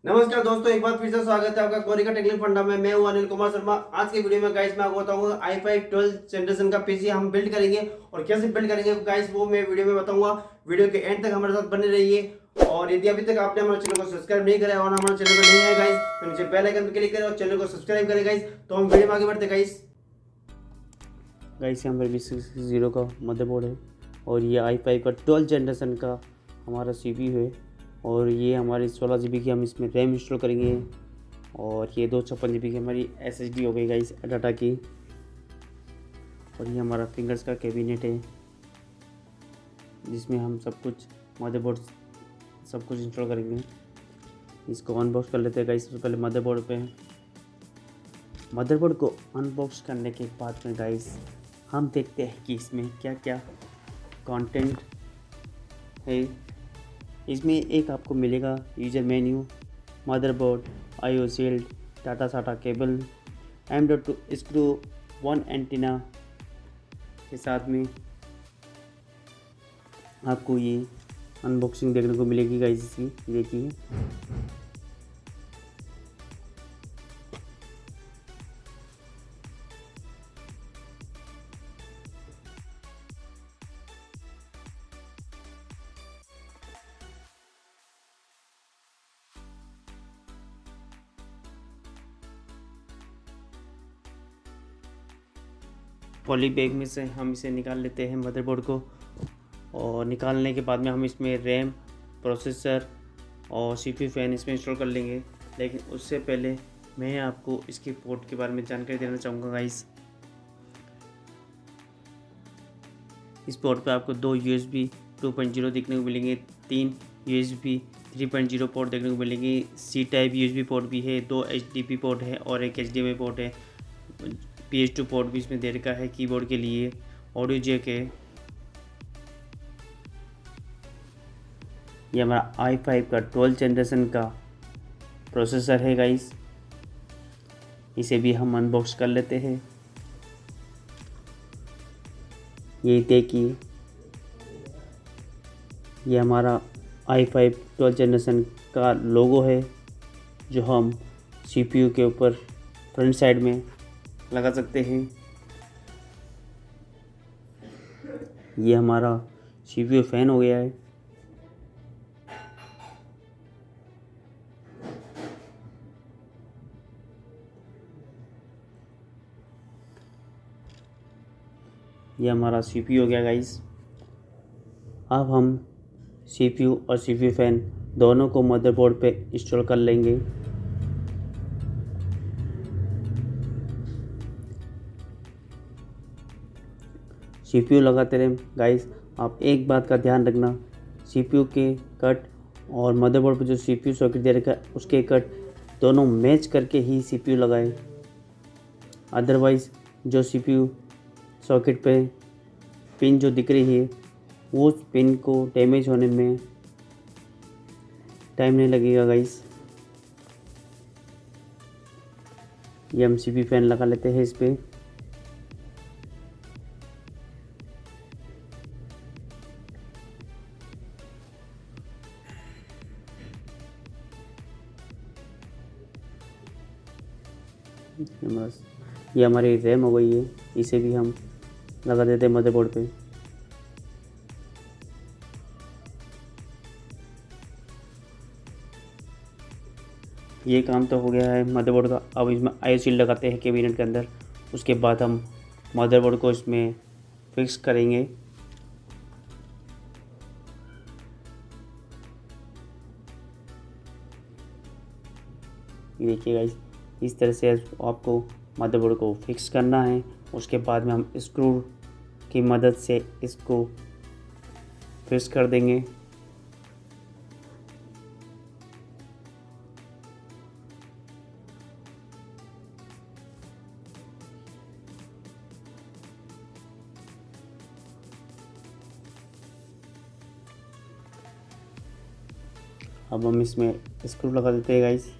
नमस्कार दोस्तों, एक बार फिर से स्वागत है आपका कोरिका टेक्निकल फंडा में। मैं हूं अनिल कुमार शर्मा। आज की वीडियो में गाइस मैं आपको बताऊंगा i5 12 जनरेशन का पीसी हम बिल्ड करेंगे और कैसे बिल्ड करेंगे गाइस, वो मैं वीडियो में बताऊंगा। वीडियो के एंड तक हमारे साथ बने रहिए। और यदि अभी तक आपने हमारे चैनल को सब्सक्राइब नहीं करा है और हमारे चैनल पर नहीं है गाइस, तो नीचे बेल आइकन पर क्लिक करें और चैनल को सब्सक्राइब करें गाइस। तो हम वीडियो में आगे बढ़ते गाइस। यहाँ पर V60 का मदरबोर्ड है और ये i5 का 12 जनरेशन का हमारा CPU है और ये हमारी 16 GB की हम इसमें रैम इंस्टॉल करेंगे और ये 256 GB की हमारी SSD हो गई गाइस डाटा की। और ये हमारा फिंगर्स का कैबिनेट है जिसमें हम सब कुछ मदरबोर्ड सब कुछ इंस्टॉल करेंगे। इसको अनबॉक्स कर लेते हैं गाइस। सबसे पहले मदरबोर्ड को अनबॉक्स करने के बाद में गाइस हम देखते हैं कि इसमें क्या क्या कंटेंट है। इसमें एक आपको मिलेगा user menu, motherboard, IO shield, data साटा केबल, M.2 स्क्रू, 1 एंटीना के साथ में आपको ये अनबॉक्सिंग देखने को मिलेगी गाइस। इसकी देखिए पॉली बैग में से हम इसे निकाल लेते हैं मदरबोर्ड को। और निकालने के बाद में हम इसमें रैम, प्रोसेसर और CPU फ़ैन इसमें इंस्टॉल कर लेंगे। लेकिन उससे पहले मैं आपको इसके पोर्ट के बारे में जानकारी देना चाहूँगा गाइस। इस पोर्ट पे आपको 2 USB 2.0 देखने को मिलेंगे, 3 USB 3.0 पोर्ट देखने को मिलेंगे, C टाइप USB पोर्ट भी है, 2 HDP पोर्ट है और एक HDMI पोर्ट है। PS2 पोर्ट भी इसमें दे रखा है कीबोर्ड के लिए। ऑडियो जैक है। ये हमारा i5 का 12 जनरेशन का प्रोसेसर है गाइस। इसे भी हम अनबॉक्स कर लेते हैं। ये देखिए, ये हमारा i5 12 जनरेशन का लोगो है जो हम CPU के ऊपर फ्रंट साइड में लगा सकते हैं। ये हमारा CPU फ़ैन हो गया है। ये हमारा CPU हो गया गाइस। अब हम CPU और CPU फ़ैन दोनों को मदरबोर्ड पे इंस्टॉल कर लेंगे। CPU लगाते रहें गाइस। आप एक बात का ध्यान रखना, CPU के कट और मदरबोर्ड पे जो CPU सॉकेट दे रखा है उसके कट दोनों मैच करके ही CPU लगाएं। अदरवाइज़ जो CPU सॉकेट पे पिन जो दिख रही है वो पिन को डैमेज होने में टाइम नहीं लगेगा गाइस। ये हम CPU फ़ैन लगा लेते हैं इस पर। बस ये हमारी रैम हो गई है, इसे भी हम लगा देते हैं मदरबोर्ड पे। ये काम तो हो गया है मदरबोर्ड का। अब इसमें IO शील्ड लगाते हैं कैबिनेट के अंदर। उसके बाद हम मदरबोर्ड को इसमें फिक्स करेंगे। ये देखिए गाइस, इस तरह से आपको मदरबोर्ड को फिक्स करना है। उसके बाद में हम स्क्रू की मदद से इसको फिक्स कर देंगे। अब हम इसमें स्क्रू लगा देते हैं गाइस।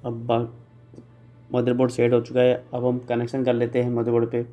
अब मदरबोर्ड सेट हो चुका है। अब हम कनेक्शन कर लेते हैं मदरबोर्ड पे।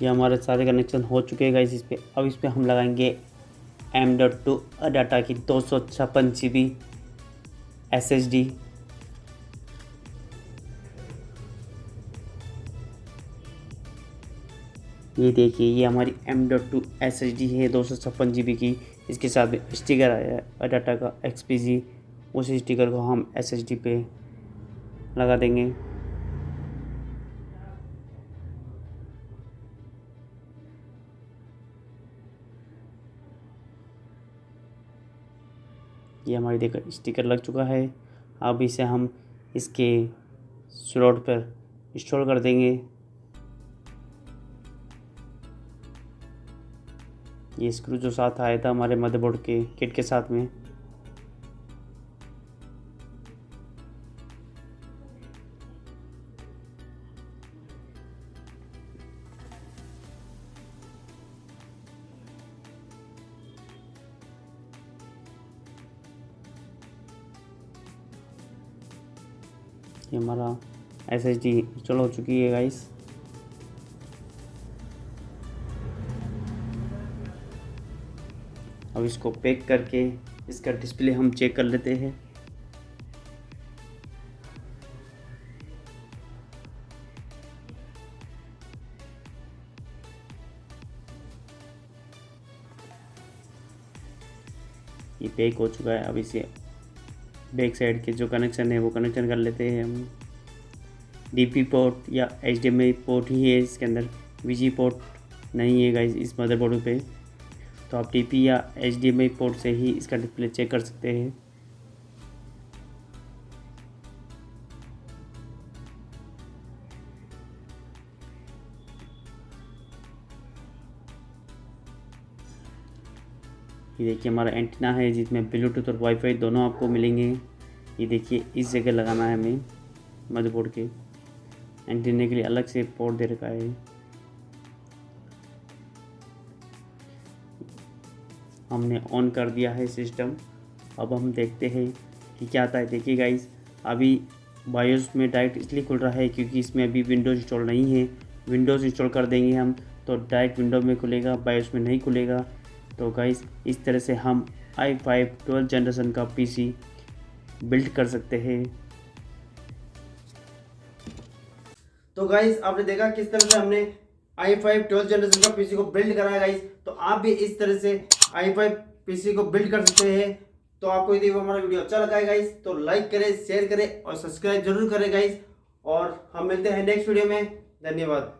ये हमारे सारे कनेक्शन हो चुके हैं गाइस इस पर। अब इस पर हम लगाएंगे M.2 डाटा की 256 GB SSD। ये देखिए, ये हमारी M.2 SSD है 256 GB की। इसके साथ में स्टिकर आया है डाटा का XPG। उस स्टिकर को हम SSD पे लगा देंगे। ये हमारी देखो स्टिकर लग चुका है। अब इसे हम इसके स्लॉट पर इंस्टॉल कर देंगे। ये स्क्रू जो साथ आया था हमारे मदरबोर्ड के किट के साथ में, ये हमारा SSD इंस्टॉल हो चुकी है गाइस। अब इसको पैक करके इसका डिस्प्ले हम चेक कर लेते हैं। ये पैक हो चुका है। अब इसे बैक साइड के जो कनेक्शन है वो कनेक्शन कर लेते हैं हम। DP पोर्ट या HDMI पोर्ट ही है इसके अंदर, VG पोर्ट नहीं है गाइस इस मदरबोर्ड पे। तो आप DP या HDMI पोर्ट से ही इसका डिस्प्ले चेक कर सकते हैं। ये देखिए हमारा एंटीना है जिसमें ब्लूटूथ और वाईफाई दोनों आपको मिलेंगे। ये देखिए इस जगह लगाना है हमें मदरबोर्ड के। एंटीने के लिए अलग से पोर्ट दे रखा है। हमने ऑन कर दिया है सिस्टम। अब हम देखते हैं कि क्या आता है। देखिए गाइस, अभी बायोस में डायरेक्ट इसलिए खुल रहा है क्योंकि इसमें अभी विंडोज़ इंस्टॉल नहीं है। विंडोज़ इंस्टॉल कर देंगे हम तो डायरेक्ट विंडो में खुलेगा, बायोस में नहीं खुलेगा। तो गाइस इस तरह से हम i5 12th जनरेशन का PC बिल्ड कर सकते हैं। तो गाइस आपने देखा किस तरह से हमने i5 12th जनरेशन का पीसी को बिल्ड करा है गाइस। तो आप भी इस तरह से i5 पीसी को बिल्ड कर सकते हैं तो आपको यदि हमारा वीडियो अच्छा लगा है गाइस तो लाइक करें, शेयर करें और सब्सक्राइब जरूर करें गाइस। और हम मिलते हैं नेक्स्ट वीडियो में। धन्यवाद।